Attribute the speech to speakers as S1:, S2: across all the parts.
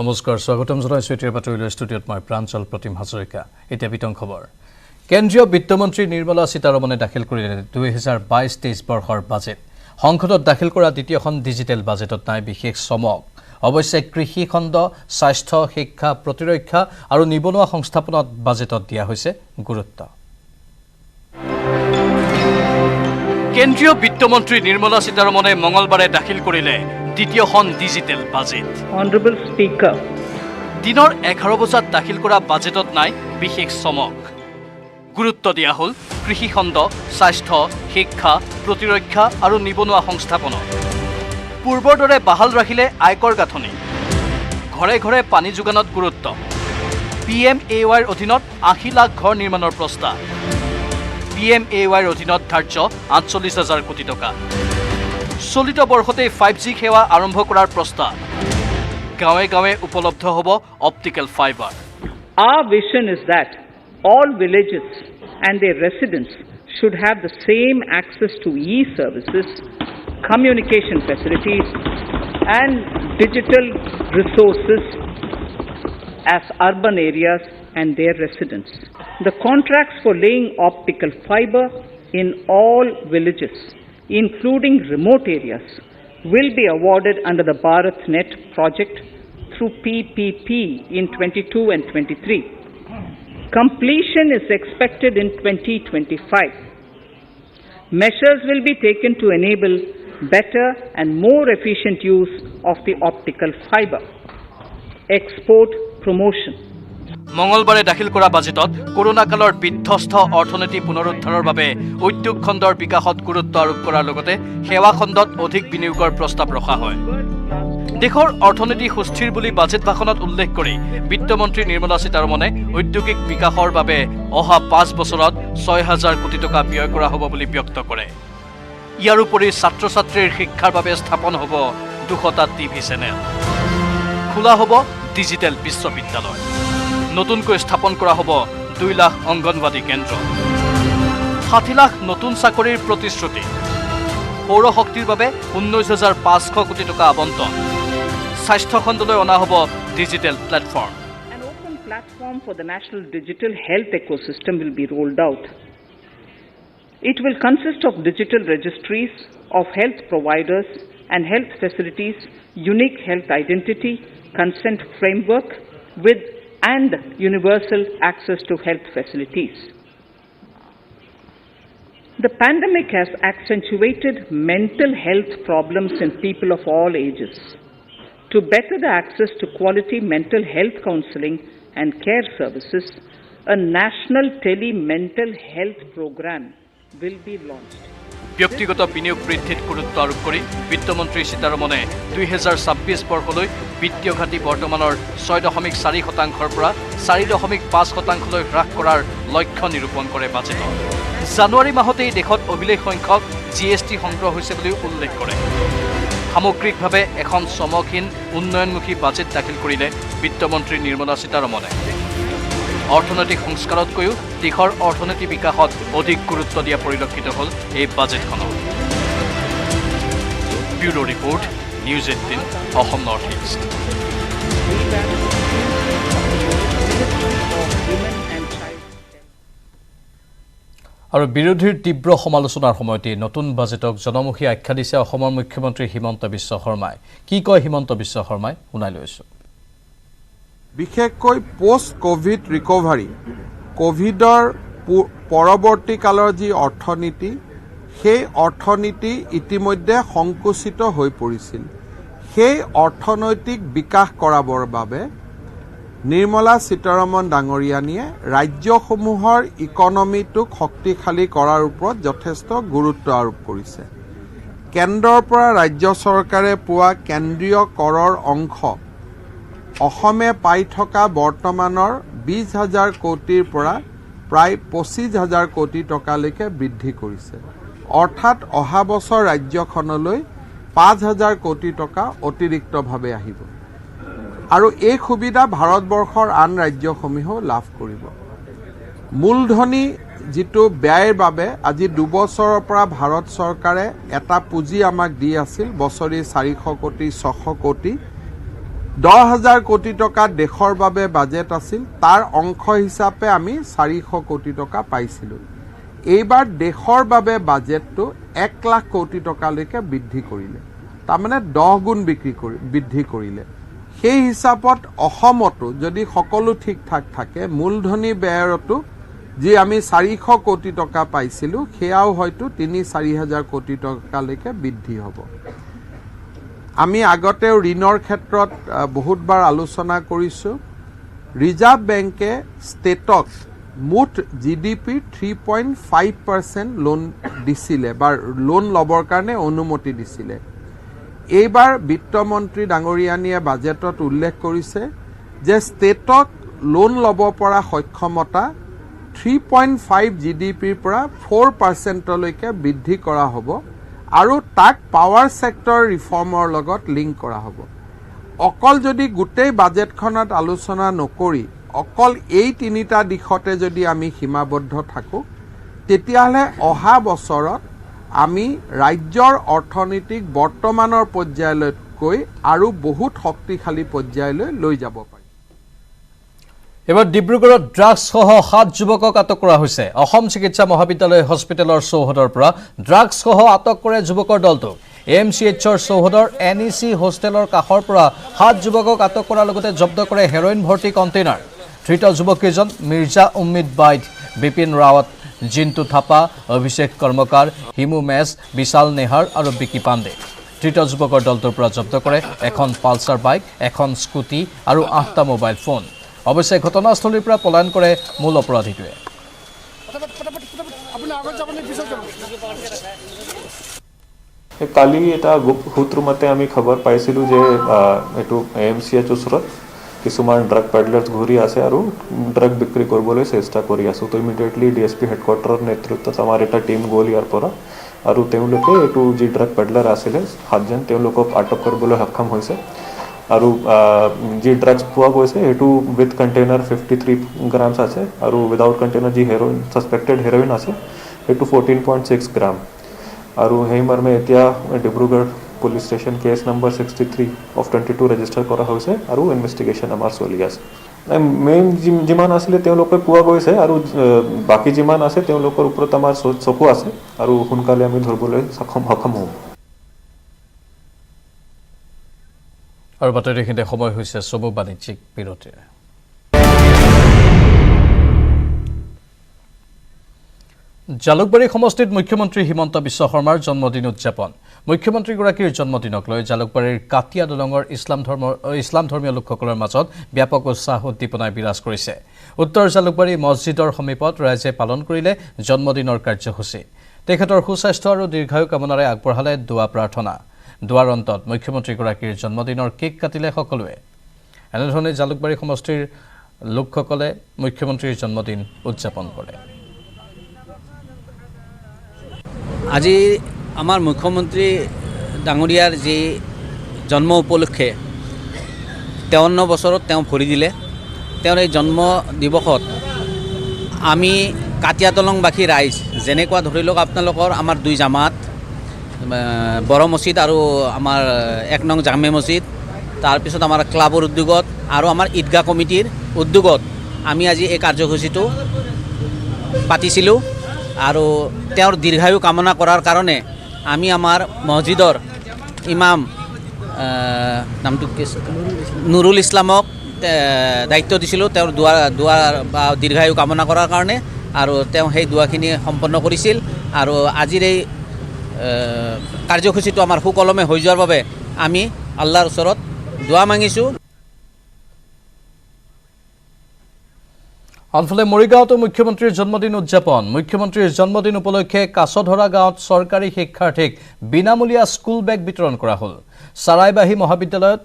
S1: নমস্কাৰ স্বাগতম জনাইছো এতিয়াৰ বাতৰিলৈ ষ্টুডিঅ'ত মই প্ৰাঞ্জল প্ৰতিম হাজৰিকা এতিয়া বিতং খবৰ কেন্দ্ৰীয় বিত্তমন্ত্ৰী নিৰ্মলা সীতাৰমণে দাখিল কৰিলে 2022-23 বৰ্ষৰ বাজেট সংসদত দাখিল কৰা দ্বিতীয়খন ডিজিটেল বাজেটত নাই বিশেষ চমক অৱশ্যে কৃষি খণ্ড স্বাস্থ্য শিক্ষা প্ৰতিৰক্ষা আৰু নিবনুৱা সংস্থাপনত বাজেটত দিয়া হৈছে গুৰুত্ব কেন্দ্ৰীয় বিত্তমন্ত্ৰী নিৰ্মলা সীতাৰমণে মঙলবাৰে দাখিল কৰিলে দ্বিতীয়খন ডিজিটেল বাজেট
S2: Honorable Speaker
S1: দিনৰ 11 বজাত দাখিল কৰা বাজেটত নাই বিশেষ চমক গুৰুত্ব দিয়া হল কৃষি খণ্ড স্বাস্থ্য শিক্ষা প্ৰতিৰক্ষা আৰু নিবনুৱা সংস্থাপনত পূৰ্বৰ দৰে বাহাল ৰাখিলে আয়কৰ গাঁথনি ঘৰে ঘৰে পানী যোগানত গুৰুত্ব PMAYৰ অধীনত 80 লাখ ঘৰ নিৰ্মাণৰ প্ৰস্তাৱ PMAYৰ অধীনত ধাৰ্য 48,000 কোটি টকা চলিত বৰ্ষতে 5G সেৱা আৰম্ভ কৰাৰ প্ৰস্তাৱ গাঁৱে গাঁৱে উপলব্ধ হ'ব optical fibre
S2: Our vision is that all villages and their residents should have the same access to e-services, communication facilities and digital resources as urban areas and their residents. The contracts for laying optical fiber in all villages, including remote areas, will be awarded under the BharatNet project through PPP in 22 and 23. Completion is expected in 2025. Measures will be taken to enable better and more efficient use of the optical fiber. Export promotion.
S1: মঙলবাৰে দাখিল কৰা বাজেটত corona কালৰ বিধ্বস্ত অৰ্থনীতি পুনৰুদ্ধাৰৰ বাবে উদ্যোগ খণ্ডৰ বিকাশত গুৰুত্ব আৰোপ কৰাৰ লগতে সেৱা খণ্ডত অধিক বিনিয়োগৰ প্ৰস্তাৱ ৰখা হয় দেশৰ অৰ্থনীতি সুস্থিৰ বুলি বাজেট ভাষণত উল্লেখ কৰি বিত্তমন্ত্ৰী নিৰ্মলা সীতাৰমণে ঔদ্যোগিক বিকাশৰ বাবে অহা 5 বছৰত 6,000 কোটি টকা ব্যয় কৰা হ'ব বুলি ব্যক্ত কৰে ইয়াৰ উপৰি ছাত্ৰ-ছাত্ৰীৰ শিক্ষাৰ বাবে স্থাপন হ'ব 200টা টিভি চেনেল খোলা হ'ব ডিজিটেল বিশ্ববিদ্যালয় নতুনকৈ স্থাপন কৰা হ'ব 2 লাখ অংগনৱাড়ী কেন্দ্ৰ 60 লাখ নতুন চাকৰিৰ প্ৰতিশ্ৰুতি সৌৰ শক্তিৰ বাবে 19,500 কোটি টকা আবণ্টন স্বাস্থ্য খণ্ডলৈ অনা হ'ব digital platform
S2: An open platform for the national digital health ecosystem will be rolled out. It will consist of digital registries of health providers and health facilities, unique health identity, consent framework with and universal access to health facilities. The pandemic has accentuated mental health problems in people of all ages. To better the access to quality mental health counseling and care services, a national tele-mental health program will be launched.
S1: ব্যক্তিগত বিনিয়োগ বৃদ্ধিত গুৰুত্ব আৰোপ কৰি বিত্তমন্ত্ৰী সীতাৰমণে 2026 বৰ্ষলৈ বিত্তীয় ঘাটি বৰ্তমানৰ 6.4%ৰ পৰা 4.5%লৈ হ্ৰাস কৰাৰ লক্ষ্য নিৰূপণ কৰে বাজেটত জানুৱাৰী মাহতেই দেশত অভিলেখ সংখ্যক GST সংগ্ৰহ হৈছে বুলি উল্লেখ কৰে সামগ্ৰিকভাৱে এখন চমকহীন উন্নয়নমুখী বাজেট দাখিল কৰিলে বিত্তমন্ত্ৰী নিৰ্মলা সীতাৰমণে অৰ্থনৈতিক সংস্কাৰতকৈও দেশৰ অৰ্থনীতি বিকাশত অধিক গুৰুত্ব দিয়া পৰিলক্ষিত হ'ল এই বাজেটখনত bureau report news 18 Assam north east আৰু বিৰোধীৰ তীব্ৰ সমালোচনাৰ সময়তে নতুন বাজেটক জনমুখী আখ্যা দিছে অসমৰ মুখ্যমন্ত্ৰী হিমন্ত বিশ্ব শৰ্মাই কি কয় হিমন্ত বিশ্ব শৰ্মাই শুনাই লৈছো
S3: বিশেষকৈ পোষ্ট কোভিড ৰিকভাৰী কোভিডৰ পৰৱৰ্তী কালৰ যি অৰ্থনীতি সেই অৰ্থনীতি ইতিমধ্যে সংকুচিত হৈ পৰিছিল সেই অৰ্থনৈতিক বিকাশ কৰাবৰ বাবে নিৰ্মলা সীতাৰমণ ডাঙৰীয়ানীয়ে ৰাজ্যসমূহৰ ইকনমিটোক শক্তিশালী কৰাৰ ওপৰত যথেষ্ট গুৰুত্ব আৰোপ কৰিছে কেন্দ্ৰৰ পৰা ৰাজ্য চৰকাৰে পোৱা কেন্দ্ৰীয় কৰৰ অংশ অসমে পাই থকা বৰ্তমানৰ 20,000 কোটিৰ পৰা প্ৰায় 25,000 কোটি টকালৈকে বৃদ্ধি কৰিছে অৰ্থাৎ অহা বছৰ ৰাজ্যখনলৈ 5,000 কোটি টকা অতিৰিক্তভাৱে আহিব আৰু এই সুবিধা ভাৰতবৰ্ষৰ আন ৰাজ্যসমূহেও লাভ কৰিব মূলধনী যিটো ব্যয়ৰ বাবে আজি 2 বছৰৰ পৰা ভাৰত চৰকাৰে এটা পুঁজি আমাক দি আছিল বছৰি 400 কোটি 600 কোটি 10,000 কোটি টকা দেশৰ বাবে বাজেট আছিল তাৰ অংশ হিচাপে আমি 400 কোটি টকা পাইছিলোঁ এইবাৰ দেশৰ বাবে বাজেটটো 1 লাখ কোটি টকালৈকে বৃদ্ধি কৰিলে তাৰমানে 10 গুণ বৃদ্ধি কৰিলে সেই হিচাপত অসমতো যদি সকলো ঠিক ঠাক থাকে মূলধনী ব্যয়ৰতো যি আমি 400 কোটি টকা পাইছিলোঁ সেয়াও হয়তো 3-4 হাজাৰ কোটি টকালৈকে বৃদ্ধি হ'ব আমি আগতেও ঋণৰ ক্ষেত্ৰত বহুতবাৰ আলোচনা কৰিছোঁ ৰিজাৰ্ভ বেংকে ষ্টেটক মুঠ জিডিপি 3.5% লোন দিছিলে বা লোন ল'বৰ কাৰণে অনুমতি দিছিলে এইবাৰ বিত্তমন্ত্ৰী ডাঙৰীয়ানীয়ে বাজেটত উল্লেখ কৰিছে যে ষ্টেটক লোন ল'ব পৰা সক্ষমতা 3.5 জিডিপিৰ পৰা 4%লৈকে বৃদ্ধি কৰা হ'ব আৰু তাক পাৱাৰ সেক্টৰ ৰিফৰ্মৰ লগত লিংক কৰা হ'ব অকল যদি গোটেই বাজেটখনত আলোচনা নকৰি অকল এই তিনিটা দিশতে যদি আমি সীমাবদ্ধ থাকো তেতিয়াহ'লে অহা বছৰত আমি ৰাজ্যৰ অৰ্থনীতিক বৰ্তমানৰ পৰ্যায়লৈকৈ আৰু বহুত শক্তিশালী পৰ্যায়লৈ লৈ যাব পাৰিম
S1: এবাৰ ডিব্ৰুগড়ত ড্ৰাগছ সহ 7 যুৱকক আটক কৰা হৈছে অসম চিকিৎসা মহাবিদ্যালয় হস্পিটেলৰ চৌহদৰ পৰা ড্ৰাগছ সহ আটক কৰে যুৱকৰ দলটো এমচিএইচৰ চৌহদৰ এনইসি হোষ্টেলৰ কাষৰ পৰা 7 যুৱকক আটক কৰাৰ লগতে জব্দ কৰে হেৰোইন ভৰ্তি কণ্টেইনাৰ ধৃত যুৱককেইজন মিৰ্জা উম্মিদ বাইদ বিপিন ৰাৱত জিন্তু থাপা অভিষেক কৰ্মকাৰ হিমু মেছ বিশাল নেহাৰ আৰু বিকি পাণ্ডে ধৃত যুৱকৰ দলটোৰ পৰা জব্দ কৰে এখন পালচাৰ বাইক এখন স্কুটি আৰু 8টা মোবাইল ফোন অৱশ্যে ঘটনাস্থলীৰ পৰা পলায়ন কৰে মূল অপৰাধীটোৱে
S4: কালি এটা সূত্ৰ মতে আমি খবৰ পাইছিলোঁ যে এইটো এমচিএইচ ওচৰত কিছুমান ড্ৰাগ পেডলাৰ্ছ ঘূৰি আছে আৰু ড্ৰাগ বিক্ৰী কৰিবলৈ চেষ্টা কৰি আছোঁ তো ইমিডিয়েটলি ডিএছপি হেডকোৱাৰ্টাৰৰ নেতৃত্বত আমাৰ এটা টীম গ'ল ইয়াৰ পৰা আৰু তেওঁলোকে এইটো যি ড্ৰাগ পেডলাৰ আছিলে 7জন তেওঁলোকক আটক কৰিবলৈ সক্ষম হৈছে আৰু যি ড্ৰাগছ পোৱা গৈছে এইটো উইথ কণ্টেইনাৰ 53 গ্ৰামছ আছে আৰু উইদাউট কণ্টেইনাৰ যি হেৰোইন ছাছপেক্টেড হেৰোইন আছে এইটো 14.6 গ্ৰাম আৰু সেই মৰ্মে এতিয়া Dibrugarh police station case number 63 of 22 register কৰা হৈছে আৰু ইনভেষ্টিগেশ্যন আমাৰ চলি আছে মেইন যিমান আছিলে তেওঁলোকে পোৱা গৈছে আৰু বাকী যিমান আছে তেওঁলোকৰ ওপৰত আমাৰ চকু আছে আৰু সোনকালে আমি ধৰিবলৈ সক্ষম হ'ম
S1: আৰু বাতৰিখিনিতে সময় হৈছে চমু বাণিজ্যিক বিৰতিৰ জালুকবাৰী সমষ্টিত মুখ্যমন্ত্ৰী হিমন্ত বিশ্ব শৰ্মাৰ জন্মদিন উদযাপন মুখ্যমন্ত্ৰীগৰাকীৰ জন্মদিনক লৈ জালুকবাৰীৰ কাটিয়া দলঙৰ ইছলাম ধৰ্মীয় লোকসকলৰ মাজত ব্যাপক উৎসাহ উদ্দীপনাই বিৰাজ কৰিছে উত্তৰ জালুকবাৰী মছজিদৰ সমীপত ৰাইজে পালন কৰিলে জন্মদিনৰ কাৰ্যসূচী তেখেতৰ সুস্বাস্থ্য আৰু দীৰ্ঘায়ু কামনাৰে আগবঢ়ালে দুৱা প্ৰাৰ্থনা দুৱাৰ অন্তত মুখ্যমন্ত্ৰীগৰাকীৰ জন্মদিনৰ কেক কাটিলে সকলোৱে এনেধৰণে জালুকবাৰী সমষ্টিৰ লোকসকলে মুখ্যমন্ত্ৰীৰ জন্মদিন উদযাপন কৰে
S5: আজি আমাৰ মুখ্যমন্ত্ৰী ডাঙৰীয়াৰ যি জন্ম উপলক্ষে 53 বছৰত তেওঁ ভৰি দিলে তেওঁৰ এই জন্ম দিৱসত আমি কাটিয়া দলংবাসী ৰাইজ যেনেকুৱা ধৰি লওক আপোনালোকৰ আমাৰ 2 জামাত বড় মছজিদ আৰু আমাৰ 1 নং জামে মছজিদ তাৰপিছত আমাৰ ক্লাবৰ উদ্যোগত আৰু আমাৰ ঈদগাহ কমিটিৰ উদ্যোগত আমি আজি এই কাৰ্যসূচীটো পাতিছিলোঁ আৰু তেওঁৰ দীৰ্ঘায়ু কামনা কৰাৰ কাৰণে আমি আমাৰ মছজিদৰ ইমাম নামটো নুৰুল ইছলামক দায়িত্ব দিছিলোঁ তেওঁৰ দুৱাৰ বা দীৰ্ঘায়ু কামনা কৰাৰ কাৰণে আৰু তেওঁ সেই দুৱাখিনি সম্পন্ন কৰিছিল আৰু আজিৰ এই কাৰ্যসূচীটো আমাৰ সুকলমে হৈ যোৱাৰ বাবে আমি আল্লাহৰ ওচৰত দুৱা মাগিছোঁ
S1: আনফালে মৰিগাঁৱতো মুখ্যমন্ত্ৰীৰ জন্মদিন উদযাপন মুখ্যমন্ত্ৰীৰ জন্মদিন উপলক্ষে কাছধৰা গাঁৱত চৰকাৰী শিক্ষাৰ্থীক বিনামূলীয়া স্কুল বেগ বিতৰণ কৰা হ'ল চাৰাইবাহী মহাবিদ্যালয়ত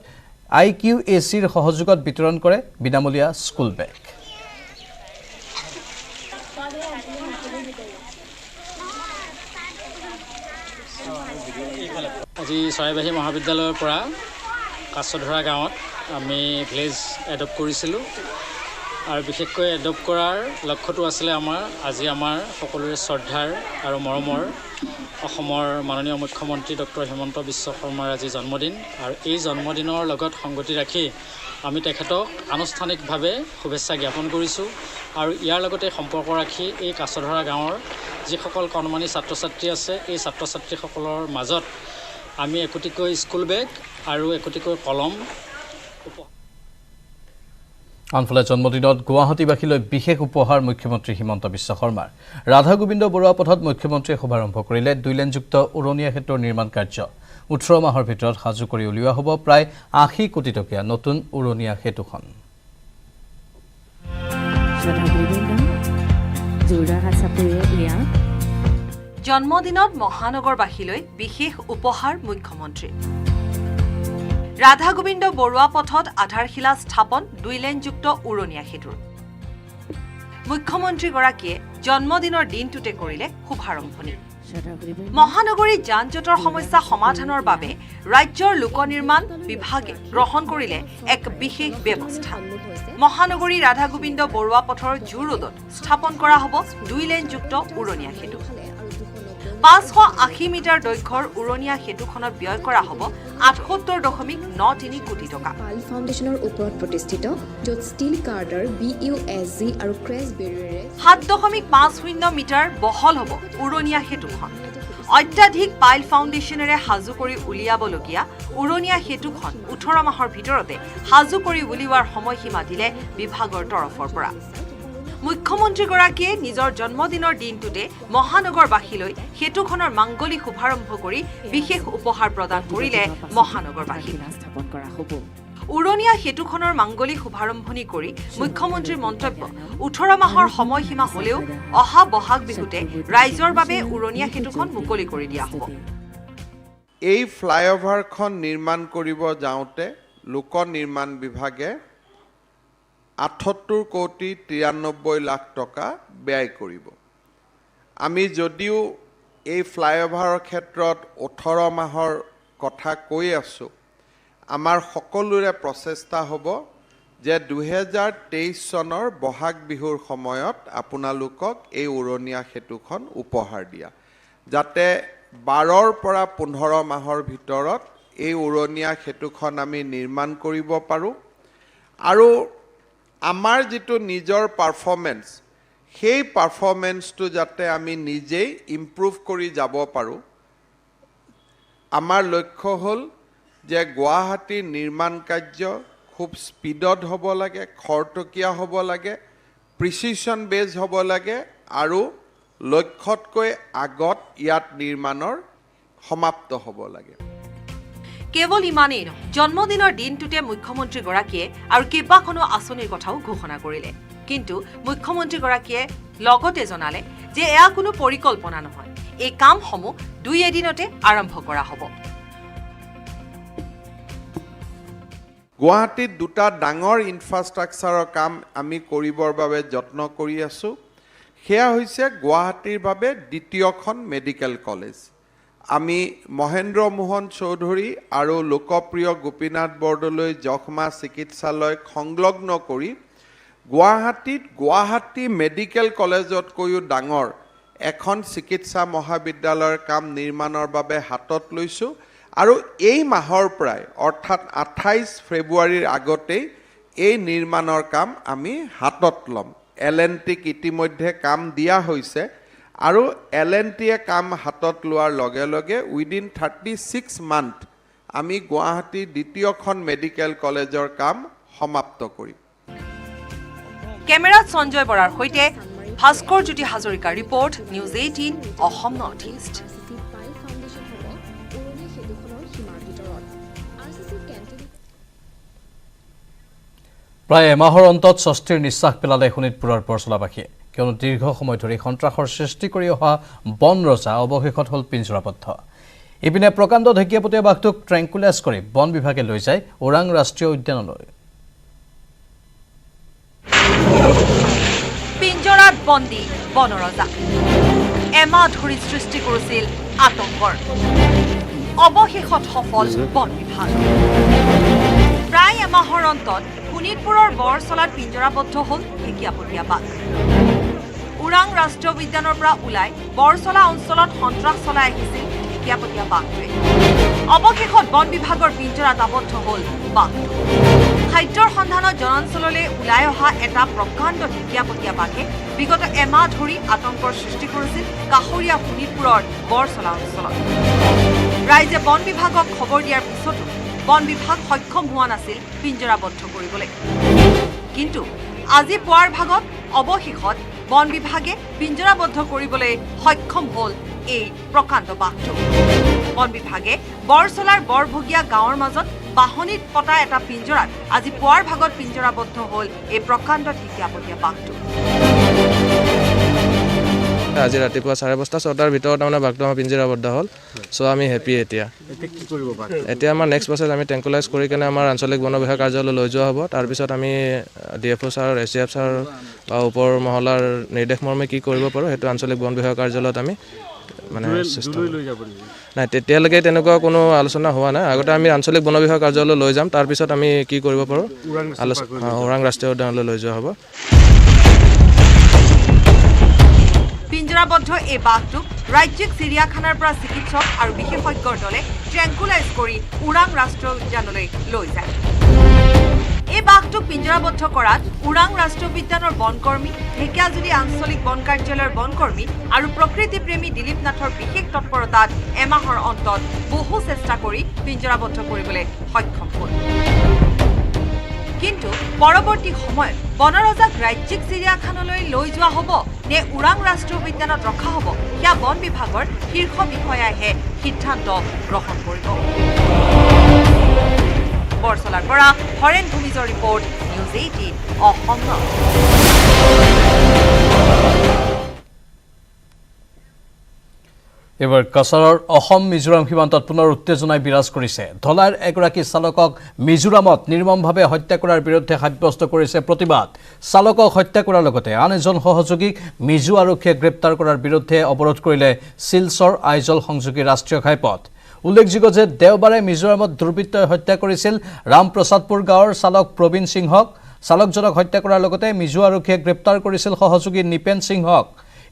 S1: IQACৰ সহযোগত বিতৰণ কৰে বিনামূলীয়া স্কুল বেগ
S6: আজি চৰাইবাহী মহাবিদ্যালয়ৰ পৰা কাছধৰা গাঁৱত আমি ভিলেজ এডপ্ট কৰিছিলোঁ আৰু বিশেষকৈ এডপ্ট কৰাৰ লক্ষ্যটো আছিলে আজি আমাৰ সকলোৰে শ্ৰদ্ধাৰ আৰু মৰমৰ অসমৰ মাননীয় মুখ্যমন্ত্ৰী ডক্টৰ হিমন্ত বিশ্ব শৰ্মাৰ আজি জন্মদিন আৰু এই জন্মদিনৰ লগত সংগতি ৰাখি আমি তেখেতক আনুষ্ঠানিকভাৱে শুভেচ্ছা জ্ঞাপন কৰিছোঁ আৰু ইয়াৰ লগতে সম্পৰ্ক ৰাখি এই কাছধৰা গাঁৱৰ যিসকল কণমানি ছাত্ৰ ছাত্ৰী আছে এই ছাত্ৰ ছাত্ৰীসকলৰ মাজত আমি একোটিকৈ স্কুল বেগ আৰু একোটিকৈ কলম
S1: আনফালে জন্মদিনত গুৱাহাটীবাসীলৈ বিশেষ উপহাৰ মুখ্যমন্ত্ৰী হিমন্ত বিশ্ব শৰ্মাৰ ৰাধা গোবিন্দ বৰুৱা পথত মুখ্যমন্ত্ৰীয়ে শুভাৰম্ভ কৰিলে 2 লেনযুক্ত উৰণীয়া সেতুৰ নিৰ্মাণ কাৰ্য 18 মাহৰ ভিতৰত সাজু কৰি উলিওৱা হ'ব প্ৰায় 80 কোটি টকীয়া নতুন উৰণীয়া সেতুখন
S7: জন্মদিনত মহানগৰবাসীলৈ বিশেষ উপহাৰ মুখ্যমন্ত্ৰী ৰাধা গোবিন্দ বৰুৱা পথত আধাৰশিলা স্থাপন 2 লেনযুক্ত উৰণীয়া সেতুৰ মুখ্যমন্ত্ৰীগৰাকীয়ে জন্মদিনৰ দিনটোতে কৰিলে শুভাৰম্ভণি মহানগৰীৰ যান-জঁটৰ সমস্যা সমাধানৰ বাবে ৰাজ্যৰ লোক নিৰ্মাণ বিভাগে গ্ৰহণ কৰিলে এক বিশেষ ব্যৱস্থা মহানগৰী ৰাধা গোবিন্দ বৰুৱা পথৰ জু ৰোডত স্থাপন কৰা হ'ব 2 লেনযুক্ত উৰণীয়া সেতু 580 মিটাৰ দৈৰ্ঘ্যৰ উৰণীয়া সেতুখনত ব্যয় কৰা হ'ব 78.93 কোটি টকা
S8: পাল ফাউণ্ডেশ্যনৰ ওপৰত প্ৰতিষ্ঠিত য'ত ষ্টীল কাৰ্ডাৰ BUSG আৰু ক্ৰেছ বেৰিয়াৰে
S7: 7.50 মিটাৰ বহল হ'ব উৰণীয়া সেতুখন অত্যাধিক পাইল ফাউণ্ডেশ্যনেৰে সাজু কৰি উলিয়াবলগীয়া উৰণীয়া সেতুখন 18 মাহৰ ভিতৰতে সাজু কৰি উলিওৱাৰ সময়সীমা দিলে বিভাগৰ তৰফৰ পৰা মুখ্যমন্ত্ৰীগৰাকীয়ে নিজৰ জন্মদিনৰ দিনটোতে মহানগৰবাসীলৈ সেতুখনৰ মাংগলিক শুভাৰম্ভ কৰি বিশেষ উপহাৰ প্ৰদান কৰিলে মহানগৰবাসী উৰণীয়া সেতুখনৰ মাংগলিক শুভাৰম্ভণি কৰি মুখ্যমন্ত্ৰীৰ মন্তব্য 18 মাহৰ সময়সীমা হলেও অহা বহাগ বিহুতে ৰাইজৰ বাবে উৰণীয়া সেতুখন মুকলি কৰি দিয়া হ'ব
S3: এই ফ্লাইঅভাৰখন নিৰ্মাণ কৰিব যাওঁতে লোক নিৰ্মাণ বিভাগে 78 কোটি 93 লাখ টকা ব্যয় কৰিব আমি যদিও এই ফ্লাইঅভাৰৰ ক্ষেত্ৰত 18 মাহৰ কথা কৈ আছো আমাৰ সকলোৰে প্ৰচেষ্টা হ'ব যে 2023 চনৰ বহাগ বিহুৰ সময়ত আপোনালোকক এই উৰণীয়া সেতুখন উপহাৰ দিয়া যাতে 12ৰ পৰা 15 মাহৰ ভিতৰত এই উৰণীয়া সেতুখন আমি নিৰ্মাণ কৰিব পাৰো আৰু আমাৰ যেটো নিজৰ পাৰফৰমেন্স সেই পাৰফৰমেন্সটো যাতে আমি নিজেই ইমপ্ৰুভ কৰি যাব পাৰো আমাৰ লক্ষ্য হ'ল যে গুৱাহাটীৰ নিৰ্মাণ কাৰ্য খুব স্পিডত হ'ব লাগে খৰতকীয়া হ'ব লাগে প্ৰিচিজন বেজ হ'ব লাগে আৰু লক্ষ্যতকৈ আগত ইয়াত নিৰ্মাণৰ সমাপ্ত হ'ব লাগে
S7: কেৱল ইমানেই নহয় জন্মদিনৰ দিনটোতে মুখ্যমন্ত্ৰীগৰাকীয়ে আৰু কেইবাখনো আঁচনিৰ কথাও ঘোষণা কৰিলে কিন্তু মুখ্যমন্ত্ৰীগৰাকীয়ে লগতে জনালে যে এয়া কোনো পৰিকল্পনা নহয় এই কামসমূহ 2 এদিনতে আৰম্ভ কৰা হ'ব
S3: গুৱাহাটীত দুটা ডাঙৰ ইনফ্ৰাষ্ট্ৰাকচাৰৰ কাম আমি কৰিবৰ বাবে যত্ন কৰি আছো সেয়া হৈছে গুৱাহাটীৰ বাবে দ্বিতীয়খন মেডিকেল কলেজ আমি মহেন্দ্ৰ মোহন চৌধুৰী আৰু লোকপ্ৰিয় গোপীনাথ বৰদলৈ যক্ষ্মা চিকিৎসালয় সংলগ্ন কৰি গুৱাহাটীত গুৱাহাটী মেডিকেল কলেজতকৈও ডাঙৰ এখন চিকিৎসা মহাবিদ্যালয়ৰ কাম নিৰ্মাণৰ বাবে হাতত লৈছো আৰু এই মাহৰ প্ৰায় অৰ্থাৎ 28 ফেব্ৰুৱাৰীৰ আগতেই এই নিৰ্মাণৰ কাম আমি হাতত ল'ম এলএনটিক ইতিমধ্যে কাম দিয়া হৈছে আৰু এলএনটিয়ে কাম হাতত লোৱাৰ লগে লগে উইদিন 36 মান্থ আমি গুৱাহাটী দ্বিতীয়খন মেডিকেল কলেজৰ কাম সমাপ্ত কৰিম
S7: কেমেৰাত সঞ্জয় বৰাৰ সৈতে Bhaskar Jyoti Hazarika report news 18 Assam north east
S8: pile foundation হ'ব উৰণীয়া সেতুখনৰ সীমাৰ ভিতৰত RCC কেণ্টিন
S1: প্ৰায় এমাহৰ অন্তত স্বস্তিৰ নিশ্বাস পেলালে শোণিতপুৰৰ পৰচলাবাসীয়ে কিয়নো দীৰ্ঘ সময় ধৰি সন্ত্ৰাসৰ সৃষ্টি কৰি অহা বন ৰজা অৱশেষত হ'ল পিঞ্জৰাবদ্ধ ইপিনে প্ৰকাণ্ড ঢেকীয়াপতীয়া বাঘটোক ট্ৰেংকুলাইজ কৰি বন বিভাগে লৈ যায় ওৰাং ৰাষ্ট্ৰীয় উদ্যানলৈ
S7: পিঞ্জৰাত বন্দী বনৰজা এমাহ ধৰি সৃষ্টি কৰিছিল আতংকৰ অৱশেষত সফল বন বিভাগ প্ৰায় এমাহৰ অন্তত শোণিতপুৰৰ বৰচলাত পিঞ্জৰাবদ্ধ হ'ল ঢেকীয়াপতীয়া বাঘ। ওৰাং ৰাষ্ট্ৰীয় উদ্যানৰ পৰা ওলাই বৰচলা অঞ্চলত সন্ত্ৰাস চলাই আহিছিল ঢেকীয়াপতীয়া বাঘটোৱে। অৱশেষত বন বিভাগৰ পিঞ্জৰাত আবদ্ধ হ'ল বাঘটো। খাদ্যৰ সন্ধানত জনাঞ্চললৈ ওলাই অহা এটা প্ৰকাণ্ড ঢেকীয়াপতীয়া বাঘে বিগত এমাহ ধৰি আতংকৰ সৃষ্টি কৰিছিল কাষৰীয়া শোণিতপুৰৰ বৰচলা অঞ্চলত। ৰাইজে বন বিভাগক খবৰ দিয়াৰ পিছতো বন বিভাগ সক্ষম হোৱা নাছিল পিঞ্জৰাবদ্ধ কৰিবলৈ। কিন্তু আজি পুৱাৰ ভাগত অৱশেষত বন বিভাগে পিঞ্জৰাবদ্ধ কৰিবলৈ সক্ষম হ'ল এই প্ৰকাণ্ড বাঘটো। বন বিভাগে বৰচলাৰ বৰভগীয়া গাঁৱৰ মাজত বাহনিত পতা এটা পিঞ্জৰাত আজি পুৱাৰ ভাগত পিঞ্জৰাবদ্ধ হ'ল এই প্ৰকাণ্ড ঢেকীয়াপতীয়া বাঘটো।
S9: আজি ৰাতিপুৱা 5:30-6টাৰ ভিতৰত তাৰমানে বাঘটো আমাৰ পিঞ্জৰাবদ্ধ হ'ল। চ' আমি হেপী এতিয়া এতিয়া আমাৰ নেক্সট প্ৰচেছ আমি টেংকুলাইজ কৰি কেনে আমাৰ আঞ্চলিক বন বিভাগ কাৰ্যালয়লৈ লৈ যোৱা হ'ব। তাৰপিছত আমি DFO ছাৰ, SDF ছাৰ বা ওপৰ মহলাৰ নিৰ্দেশ মৰ্মে কি কৰিব পাৰোঁ সেইটো আঞ্চলিক বন বিভাগ কাৰ্যালয়ত আমি মানে নাই, তেতিয়ালৈকে তেনেকুৱা কোনো আলোচনা হোৱা নাই। আগতে আমি আঞ্চলিক বন বিভাগ কাৰ্যালয়লৈ লৈ যাম, তাৰপিছত আমি কি কৰিব পাৰোঁ ওৰাং ৰাষ্ট্ৰীয় উদ্যানলৈ লৈ যোৱা হ'ব।
S7: পিঞ্জৰাবদ্ধ এই বাঘটোক ৰাজ্যিক চিৰিয়াখানাৰ পৰা চিকিৎসক আৰু বিশেষজ্ঞৰ দলে ট্ৰেংকুলাইজ কৰি ওৰাং ৰাষ্ট্ৰীয় উদ্যানলৈ লৈ যায়। এই বাঘটোক পিঞ্জৰাবদ্ধ কৰাত ওৰাং ৰাষ্ট্ৰীয় উদ্যানৰ বনকৰ্মী, ঢেকীয়াজুলি আঞ্চলিক বন কাৰ্যালয়ৰ বনকৰ্মী আৰু প্ৰকৃতিপ্ৰেমী দিলীপ নাথৰ বিশেষ তৎপৰতাত এমাহৰ অন্তত বহু চেষ্টা কৰি পিঞ্জৰাবদ্ধ কৰিবলৈ সক্ষম হ'ল। কিন্তু পৰৱৰ্তী সময়ত বনৰজাক ৰাজ্যিক চিৰিয়াখানালৈ লৈ যোৱা হ'ব নে ওৰাং ৰাষ্ট্ৰীয় উদ্যানত ৰখা হ'ব, সেয়া বন বিভাগৰ শীৰ্ষ বিষয়াইহে সিদ্ধান্ত গ্ৰহণ কৰিব। বৰচলাৰ পৰা হৰেণ ভূমিজৰ ৰিপৰ্ট, নিউজ 18 অসম।
S1: এবাৰ কাছাৰৰ অসম মিজোৰাম সীমান্তত পুনৰ উত্তেজনাই বিৰাজ কৰিছে। ধলাইৰ এগৰাকী চালকক মিজোৰামত নিৰ্মমভাৱে হত্যা কৰাৰ বিৰুদ্ধে সাব্যস্ত কৰিছে প্ৰতিবাদ। চালকক হত্যা কৰাৰ লগতে আন এজন সহযোগীক মিজো আৰক্ষীয়ে গ্ৰেপ্তাৰ কৰাৰ বিৰুদ্ধে অৱৰোধ কৰিলে শিলচৰ আইজল সংযোগী ৰাষ্ট্ৰীয় ঘাইপথ। উল্লেখযোগ্য যে দেওবাৰে মিজোৰামত দুৰ্বৃত্তই হত্যা কৰিছিল ৰামপ্ৰসাদপুৰ গাঁৱৰ চালক প্ৰবীণ সিংহক। চালকজনক হত্যা কৰাৰ লগতে মিজো আৰক্ষীয়ে গ্ৰেপ্তাৰ কৰিছিল সহযোগী নিপেন সিংহক।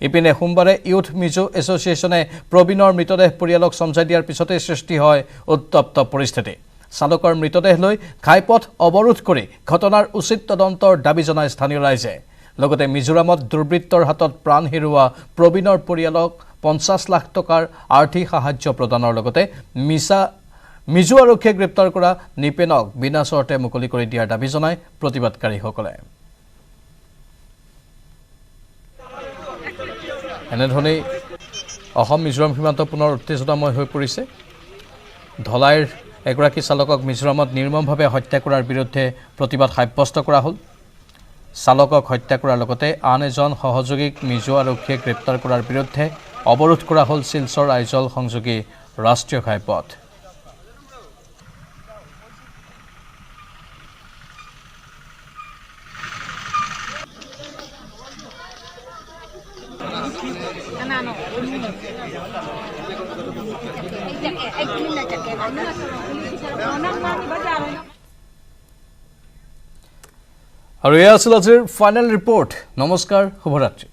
S1: ইপিনে সোমবাৰে ইউথ মিজো এছ'চিয়েশ্যনে প্ৰবীণৰ মৃতদেহ পৰিয়ালক চমজাই দিয়াৰ পিছতে সৃষ্টি হয় উত্তপ্ত পৰিস্থিতি। চালকৰ মৃতদেহ লৈ ঘাইপথ অৱৰোধ কৰি ঘটনাৰ উচিত তদন্তৰ দাবী জনায় স্থানীয় ৰাইজে। লগতে মিজোৰামত দুৰ্বৃত্তৰ হাতত প্ৰাণ হেৰুওৱা প্ৰবীণৰ পৰিয়ালক 50 লাখ টকাৰ আৰ্থিক সাহায্য প্ৰদানৰ লগতে মিজো আৰক্ষীয়ে গ্ৰেপ্তাৰ কৰা নিপেনক বিনা চৰ্তে মুকলি কৰি দিয়াৰ দাবী জনায় প্ৰতিবাদকাৰীসকলে। এনেধৰণেই অসম মিজোৰাম সীমান্ত পুনৰ উত্তেজনাময় হৈ পৰিছে। ধলাইৰ এগৰাকী চালকক মিজোৰামত নিৰ্মমভাৱে হত্যা কৰাৰ বিৰুদ্ধে প্ৰতিবাদ সাব্যস্ত কৰা হ'ল। চালকক হত্যা কৰাৰ লগতে আন এজন সহযোগীক মিজো আৰক্ষীয়ে গ্ৰেপ্তাৰ কৰাৰ বিৰুদ্ধে অৱৰোধ কৰা হ'ল শিলচৰ আইজল সংযোগী ৰাষ্ট্ৰীয় ঘাইপথ। আৰু এয়া আছিল আজিৰ ফাইনেল ৰিপৰ্ট। নমস্কাৰ, শুভৰাত্ৰি।